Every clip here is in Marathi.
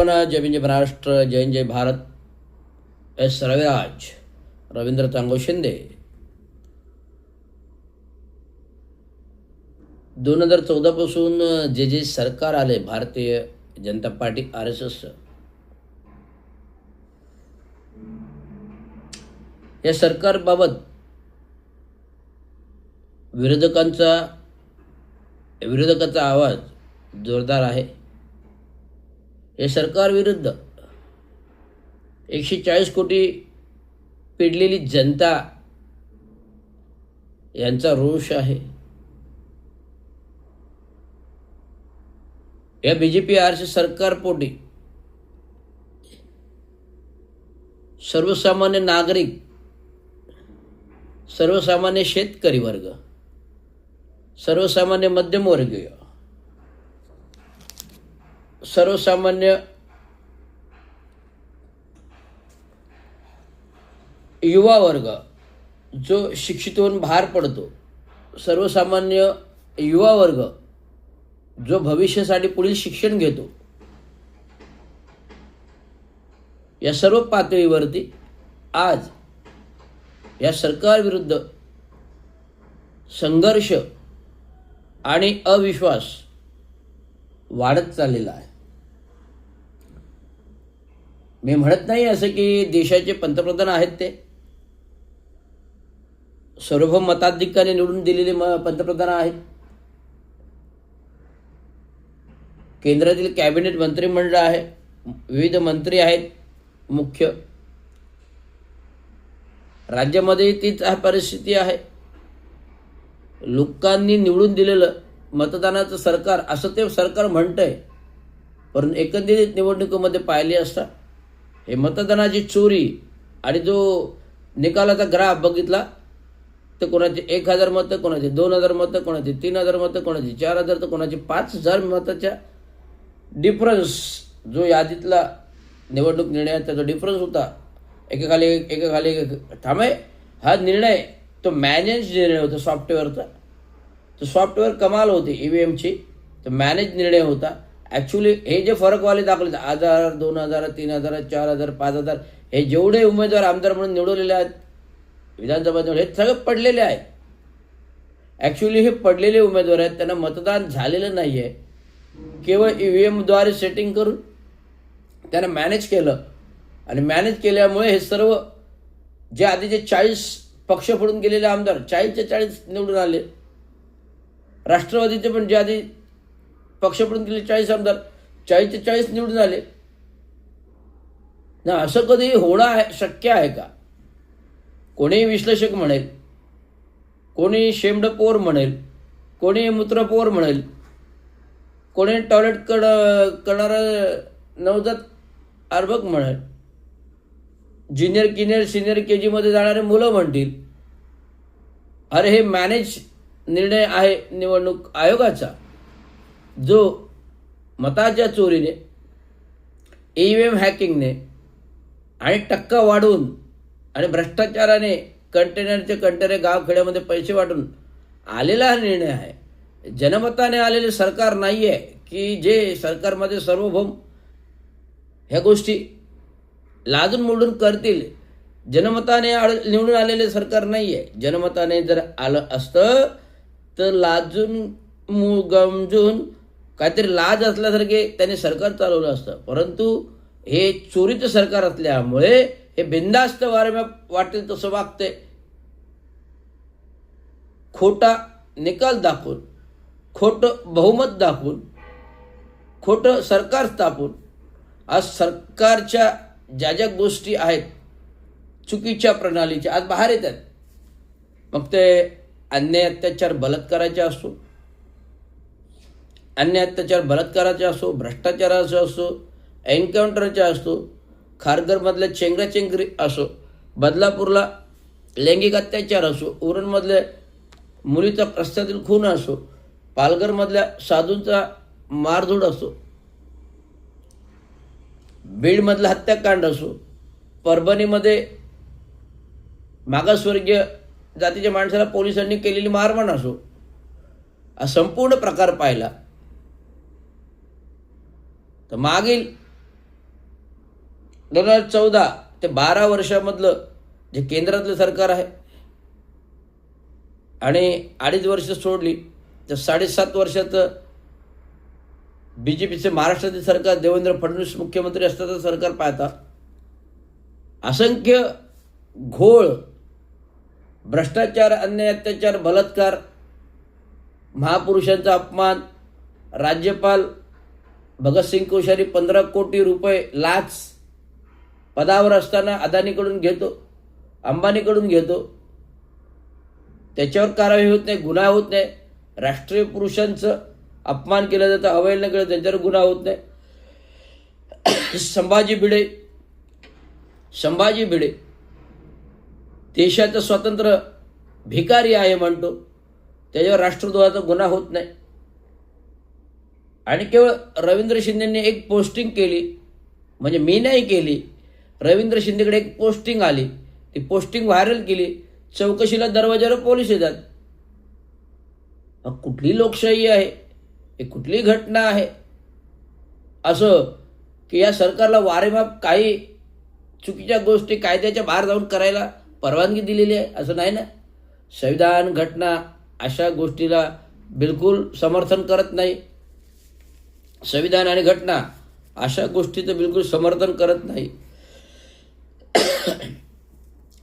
एव्हरीवन, जय हिंद, जय महाराष्ट्र, जय हिंद, जय भारत. एस रविराज, रवींद्र चांगो शिंदे. 2014 पासून जे सरकार आले, भारतीय जनता पार्टी RSS, या सरकारबाबत विरोधकांचा आवाज जोरदार आहे. हे सरकार विरुद्ध 140 कोटी पिडलेली जनता यांचा रोष आहे. या BJP RSS सरकारपोटी सर्वसामान्य नागरिक, सर्वसामान्य शेतकरी वर्ग, सर्वसामान्य मध्यमवर्गीय, सर्वसामान्य युवा वर्ग जो शिक्षित होऊन बाहेर पडतो, सर्वसामान्य युवा वर्ग जो भविष्यासाठी पुढील शिक्षण घेतो, या सर्व पातळीवरती आज या सरकारविरुद्ध संघर्ष आणि अविश्वास वाढत चाललेला आहे. मी म्हणत नाही असं की देशाचे पंतप्रधान आहेत ते सार्वभौम मताधिक्याने निवडून दिलेले पंतप्रधान आहेत. केंद्रातील कॅबिनेट मंत्रिमंडळ आहे, विविध मंत्री आहेत मुख्य. राज्यामध्ये तीच परिस्थिती आहे. लोकांनी निवडून दिलेलं मतदानाचं सरकार असं ते सरकार म्हणतंय, पण एकंदरीत निवडणुकीमध्ये पाहिले असता हे मतदानाची चोरी आणि जो निकालाचा ग्राफ बघितला तर कोणाचे 1000 मतं, कोणाचे 2000 मतं, कोणाचे 3000 मतं, कोणाचे 4000 तर कोणाचे 5000 मताच्या डिफरन्स जो यादीतला निवडणूक निर्णयाचा जो डिफरन्स होता, एकाखाली थांबे. हा निर्णय तो मॅनेज निर्णय होता सॉफ्टवेअरचा. तो सॉफ्टवेअर कमाल होते EVMची, तो मॅनेज निर्णय होता. ॲक्च्युली हे जे फरकवाले दाखवले 1000, 2000, 3000, 4000, 5000 हे जेवढे उमेदवार आमदार म्हणून निवडलेले आहेत विधानसभा, हे सगळे पडलेले आहेत. ॲक्च्युली हे पडलेले उमेदवार आहेत, त्यांना मतदान झालेलं नाही आहे. केवळ EVMद्वारे सेटिंग करून त्यांना मॅनेज केलं आणि मॅनेज केल्यामुळे हे सर्व जे आधीचे 40 पक्ष फोडून गेलेले आमदार 40च्या 40 निवडून आले. राष्ट्रवादीचे पण जे आधी पक्ष फोडून गेले 40 आमदार 40च्या 40 निवडून आले ना. असं कधी होणं शक्य आहे का? कोणी विश्लेषक म्हणेल, कोणी शेमडपोर म्हणेल, कोणी मूत्रपोर म्हणेल, कोणी टॉयलेट करणारं नवजात अर्भक म्हणेल, ज्युनियर सिनियर KG मध्ये जाणारे मुलं म्हणतील अरे हे मॅनेज निर्णय आहे निवडणूक आयोगाचा, जो मताच्या चोरीने, EVM हॅकिंगने आणि टक्का वाढवून आणि भ्रष्टाचाराने कंटेनर गावखेड्यामध्ये पैसे वाटून आलेला हा निर्णय आहे. जनमताने आलेले सरकार नाही आहे की जे सरकारमध्ये सार्वभौम ह्या गोष्टी लाजून मोडून करतील. जनमताने निवडून आलेले सरकार नाही आहे. जनमताने जर आलं असतं तर लाजून गमजून काहीतरी लाज असल्यासारखे त्यांनी सरकार चालवलं असतं. परंतु हे चोरीचं सरकार असल्यामुळे हे बिनधास्त वाटेल तसं वागते. खोटा निकाल दाखवून, खोटं बहुमत दाखवून, खोटं सरकार स्थापून आज सरकारच्या ज्या गोष्टी आहेत चुकीच्या प्रणालीच्या आज बाहेर येतात. मग ते अन्याय अत्याचार बलात्काराचे असो, भ्रष्टाचाराचा असो, एन्काउंटरचा असो, खारघरमधल्या चेंगराचेंगरी असो, बदलापूरला लैंगिक अत्याचार असो, उरणमधल्या मुलीचा रस्त्यातील खून असो, पालघरमधल्या साधूंचा मारधूड असो, बीडमधला हत्याकांड असो, परभणीमध्ये मागासवर्गीय जातीच्या माणसाला पोलिसांनी केलेली मारहाण असो, हा संपूर्ण प्रकार पाहिला तर मागील 2014 ते 12 वर्षामधलं जे केंद्रातलं सरकार आहे आणि 2.5 वर्ष सोडली तर 7.5 वर्षाचं BJPचे महाराष्ट्रातील सरकार, देवेंद्र फडणवीस मुख्यमंत्री असताना सरकार पाहता असंख्य घोळ, भ्रष्टाचार, अन्याय, अत्याचार, बलात्कार, महापुरुषांचा अपमान, राज्यपाल भगतसिंग कोश्यारी 15 कोटी रुपये लाच पदावर असताना अदानीकडून घेतो, अंबानीकडून घेतो, त्याच्यावर कारवाई होत नाही, गुन्हा होत नाही. राष्ट्रीय पुरुषांचं अपमान केलं जातं, अवहेलना केलं, त्यांच्यावर गुन्हा होत नाही. संभाजी भिडे देशाचं स्वतंत्र भिकारी आहे म्हणतो, त्याच्यावर राष्ट्रद्रोहाचा गुन्हा होत नाही. आणि केवळ रवींद्र शिंदेंनी एक पोस्टिंग केली, म्हणजे मी नाही केली, रवींद्र शिंदेकडे एक पोस्टिंग आली, ती पोस्टिंग व्हायरल केली, चौकशीला दरवाजावर पोलीस येतात. कुठली लोकशाही आहे, हे कुठली घटना आहे असं की या सरकारला वारेमाप काही चुकीच्या गोष्टी कायद्याच्या बाहेर जाऊन करायला परवानगी दिलेली आहे असं नाही ना. संविधान, घटना अशा गोष्टीला बिलकुल समर्थन करत नाही. संविधान आणि घटना अशा गोष्टीचं बिलकुल समर्थन करत नाही.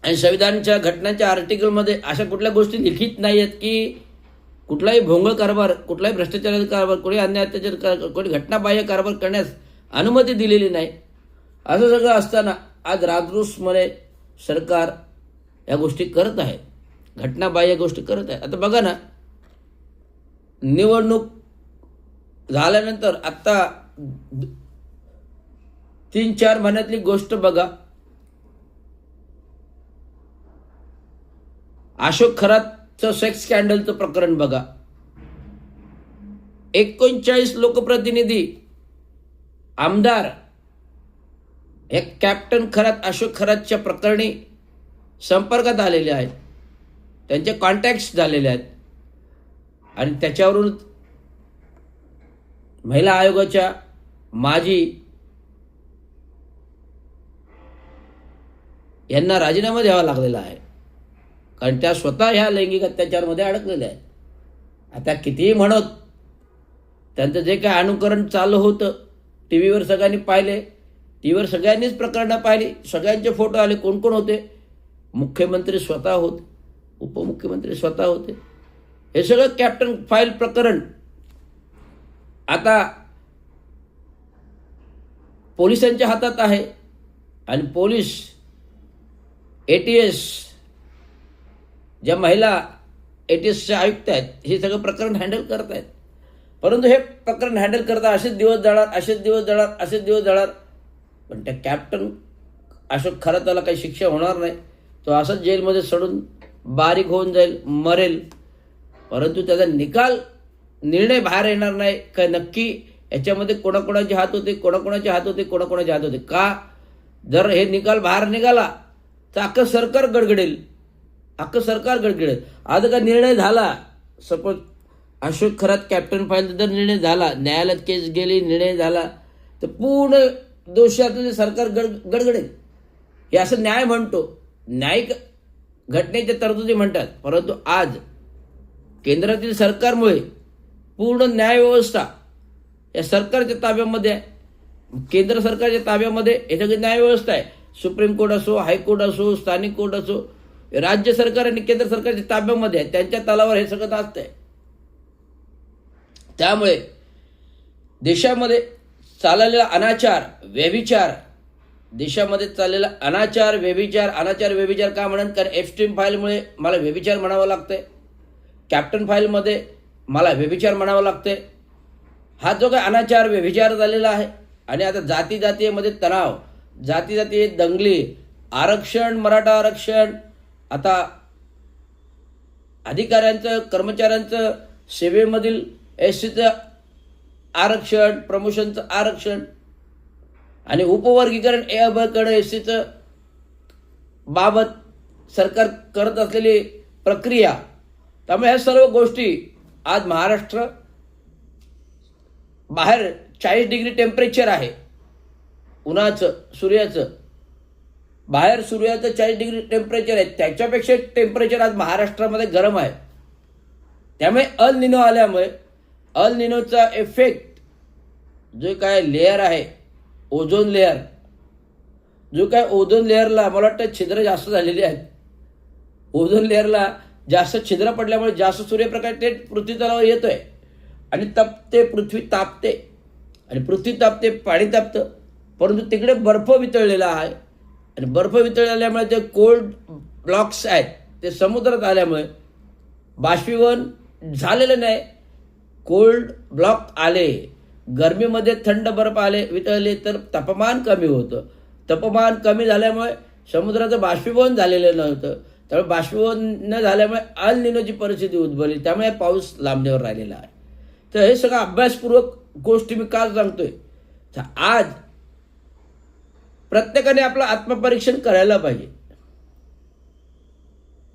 आणि संविधानच्या, घटनांच्या आर्टिकलमध्ये अशा कुठल्या गोष्टी लिखित नाही आहेत की कुठलाही भोंगळ कारभार, कुठलाही भ्रष्टाचाराचा कारभार, कोणी अन्याय अत्याचार, कोणी घटनाबाह्य कारभार करण्यास अनुमती दिलेली नाही. असं सगळं असताना आज राजरोसमध्ये सरकार या गोष्टी करत आहे, घटनाबाह्य गोष्टी करत आहे. आता बघा ना, निवडणूक झाल्यानंतर आत्ता 3-4 महिन्यातली गोष्ट बघा. अशोक खरातचं सेक्स स्कॅन्डलचं प्रकरण बघा. 39 लोकप्रतिनिधी, आमदार हे कॅप्टन खरात, अशोक खरातच्या प्रकरणी संपर्कात आलेले आहेत, त्यांचे कॉन्टॅक्ट्स झालेले आहेत. आणि त्याच्यावरून महिला आयोगाच्या माजी यांना राजीनामा द्यावा लागलेला आहे, कारण त्या स्वतः ह्या लैंगिक अत्याचारमध्ये अडकलेल्या आहेत. आता कितीही म्हणत त्यांचं जे काय अनुकरण चालू होतं टी व्हीवर सगळ्यांनी पाहिले, टी व्हीवर सगळ्यांनीच प्रकरणं पाहिली, सगळ्यांचे फोटो आले. कोण कोण होते? मुख्यमंत्री स्वतः होते, उपमुख्यमंत्री स्वतः होते. हे सगळं कॅप्टन फाईल प्रकरण आता पोलिसांच्या हातात आहे आणि पोलीस ATS, ज्या महिला ATSच्या आयुक्त आहेत, हे सगळं प्रकरण हँडल करत आहेत. परंतु हे प्रकरण हँडल करता असेच दिवस जाणार. पण त्या कॅप्टन अशोक खराताला काही शिक्षा होणार नाही, तो असंच जेलमध्ये सडून बारीक होऊन जाईल, मरेल. परंतु त्याचा निर्णय बाहेर येणार नाही काय नक्की याच्यामध्ये कोणाकोणाचे हात होते. का? जर हे निकाल बाहेर निघाला तर अख्खं सरकार गडगडेल. आज का निर्णय झाला, suppose Ashok Kharat captain file जर निर्णय झाला, न्यायालयात केस गेली, निर्णय झाला, तर पूर्ण दोषातले सरकार गडगडेल. हे असं न्याय म्हणतो, न्यायिक घटनेच्या तरतुदी म्हणतात. परंतु आज केंद्रातील सरकारमुळे पूर्ण न्यायव्यवस्था या सरकारच्या ताब्यामध्ये आहे. केंद्र सरकारच्या ताब्यामध्ये हे सगळी न्यायव्यवस्था आहे. सुप्रीम कोर्ट असो, हायकोर्ट असो, स्थानिक कोर्ट असो, राज्य सरकार आणि केंद्र सरकारच्या ताब्यामध्ये आहे, त्यांच्या तलावर हे सगळं असतंय. त्यामुळे देशामध्ये चाललेला अनाचार, व्यभिचार, देशामध्ये चाललेला अनाचार व्यभिचार का म्हणत? कारण एफस्टीन फाईलमुळे मला व्यभिचार म्हणावं लागतंय, कॅप्टन फाईलमध्ये मला व्यभिचार म्हणावं लागतंय. हा जो काय अनाचार व्यभिचार झालेला आहे. आणि आता जातीमध्ये तणाव, जाती दंगली, आरक्षण, मराठा आरक्षण, आता अधिकाऱ्यांचं, कर्मचाऱ्यांचं सेवेमधील SCचं आरक्षण, प्रमोशनचं आरक्षण आणि उपवर्गीकरण कडे SCचं बाबत सरकार करत असलेली प्रक्रिया. त्यामुळे ह्या सर्व गोष्टी आज महाराष्ट्र बाहेर 40 डिग्री टेम्परेचर आहे. उन्हाचं, सूर्याचं, बाहेर सूर्याचं 40 डिग्री टेम्परेचर आहे, त्याच्यापेक्षा टेम्परेचर आज महाराष्ट्रामध्ये गरम आहे. त्यामुळे अल निनो आल्यामुळे अल निनोचा इफेक्ट जो काय लेअर आहे, ओझोन लेअर, जो काय ओझोन लेअरला मला वाटतं छिद्र जास्त झालेली आहेत. ओझोन लेअरला जास्त छिद्र पडल्यामुळे जास्त सूर्यप्रकाश ते पृथ्वी तलावर येतोय आणि तपते, पृथ्वी तापते आणि पृथ्वी तापते, पाणी तापतं. परंतु तिकडे बर्फ वितळलेला आहे आणि बर्फ वितळल्यामुळे ते कोल्ड ब्लॉक्स आहेत, ते समुद्रात आल्यामुळे बाष्पीभवन झालेलं नाही. कोल्ड ब्लॉक आले, गरमीमध्ये थंड बर्फ आले, वितळले तर तापमान कमी होतं. तापमान कमी झाल्यामुळे समुद्राचं बाष्पीभवन झालेलं नव्हतं, त्यामुळे बाष्पीभवन न झाल्यामुळे अल निनोची परिस्थिती उद्भवली. त्यामुळे पाऊस लांबणीवर राहिलेला आहे. तर हे सगळं अभ्यासपूर्वक गोष्टी मी का सांगतोय, तर आज प्रत्येकाने आपलं आत्मपरीक्षण करायला पाहिजे.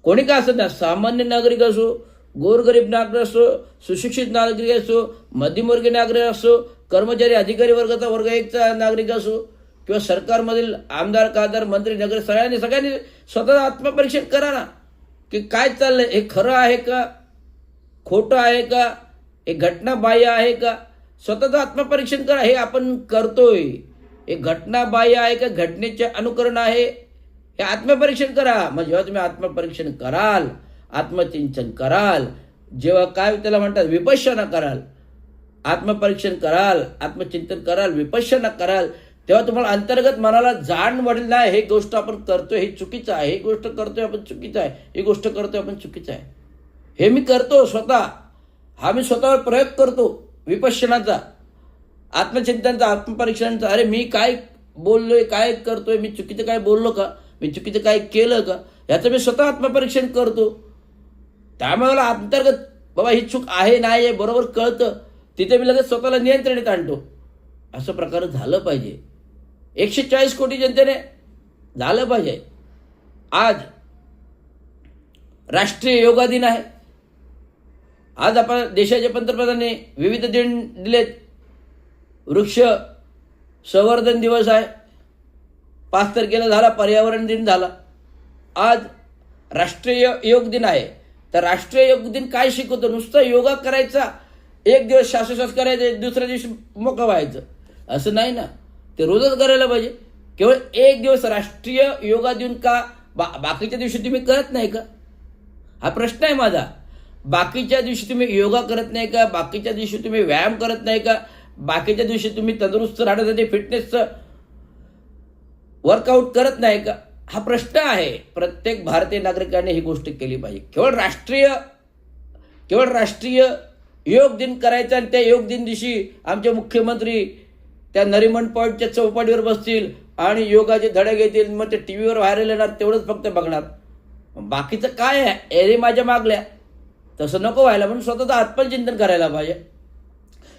कोणी का असं ना, सामान्य नागरिक असो, गोरगरीब नागरिक असो, सुशिक्षित नागरिक असो, मध्यमवर्गीय नागरिक असो, कर्मचारी अधिकारी वर्गाचा वर्ग एकचा नागरिक असो किंवा सरकारमधील आमदार, खासदार, मंत्री, नगर, सगळ्यांनी स्वतःचं आत्मपरीक्षण करा ना, की काय चाललंय, हे खरं आहे का, खोटं आहे का, हे घटनाबाह्य आहे का. स्वतःचं आत्मपरीक्षण करा. हे आपण करतोय, हे घटनाबाह्य आहे का, घटनेचे अनुकरण आहे, हे आत्मपरीक्षण करा. मग जेव्हा तुम्ही आत्मपरीक्षण कराल, आत्मचिंतन कराल, जेव्हा काय त्याला म्हणतात विपश्यना कराल, आत्मपरीक्षण कराल, आत्मचिंतन कराल, विपश्यना कराल, तेव्हा तुम्हाला अंतर्गत मनाला जाण वाढेल, नाही हे गोष्ट आपण करतोय हे चुकीचं आहे, ही गोष्ट करतोय आपण चुकीचं आहे, ही गोष्ट करतोय आपण चुकीचं आहे. हे मी करतो स्वतः, हा मी स्वतःवर प्रयोग करतो विपश्यनाचा, आत्मचिंतनचा, आत्मपरीक्षणाचा. अरे मी काय बोललोय, काय करतोय, मी चुकीचं काय बोललो का, मी चुकीचं काय केलं का, याचं मी स्वतः आत्मपरीक्षण करतो. त्यामुळे मला अंतर्गत बाबा ही चूक आहे नाही आहे बरोबर कळतं, तिथे मी लगेच स्वतःला नियंत्रणीत आणतो. असं प्रकार झालं पाहिजे. 140 कोटी जनतेने झालं पाहिजे. आज राष्ट्रीय योगा दिन आहे. आज आपण देशाच्या पंतप्रधानांनी विविध दिन दिलेत. वृक्ष संवर्धन दिवस आहे, 5 तारखेला झाला, पर्यावरण दिन झाला. आज राष्ट्रीय योग दिन आहे. तर राष्ट्रीय योग दिन काय शिकवतो, नुसतं योगा करायचा, एक दिवस श्वासोश्वास करायचं, दुसऱ्या दिवशी मोकळं व्हायचं, असं नाही ना. ते रोजच करायला पाहिजे. केवळ एक दिवस राष्ट्रीय योगा दिन का, बाकीच्या दिवशी तुम्ही करत नाही का, हा प्रश्न आहे माझा. बाकीच्या दिवशी तुम्ही योगा करत नाही का, बाकीच्या दिवशी तुम्ही व्यायाम करत नाही का, बाकीच्या दिवशी तुम्ही तंदुरुस्त राहण्यासाठी फिटनेसचं वर्कआउट करत नाही का, हा प्रश्न आहे. प्रत्येक भारतीय नागरिकांनी ही गोष्ट केली पाहिजे. केवळ राष्ट्रीय योग दिन करायचा आणि त्या योग दिन दिवशी आमचे मुख्यमंत्री त्या नरिमन पॉईंटच्या चौपाटीवर बसतील आणि योगाचे धडे घेतील, मग ते टी व्हीवर व्हायरल येणार, तेवढंच फक्त बघणार. बाकीचं काय आहे, एरे माझ्या मागल्या, तसं नको व्हायला. म्हणून स्वतःचं आत्मचिंतन करायला पाहिजे,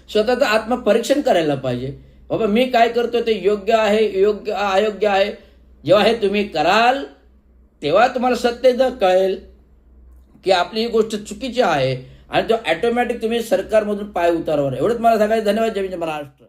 स्वतःचं आत्मपरीक्षण करायला पाहिजे. बाबा मी काय करतोय ते योग्य आहे, योग्य अयोग्य आहे. जेव्हा हे तुम्ही कराल तेव्हा तुम्हाला सत्य कळेल की आपली ही गोष्ट चुकीची आहे आणि तो ऑटोमॅटिक तुम्ही सरकारमधून पाय उतारवर. एवढंच मला सांगायचं. धन्यवाद. जय महाराष्ट्र.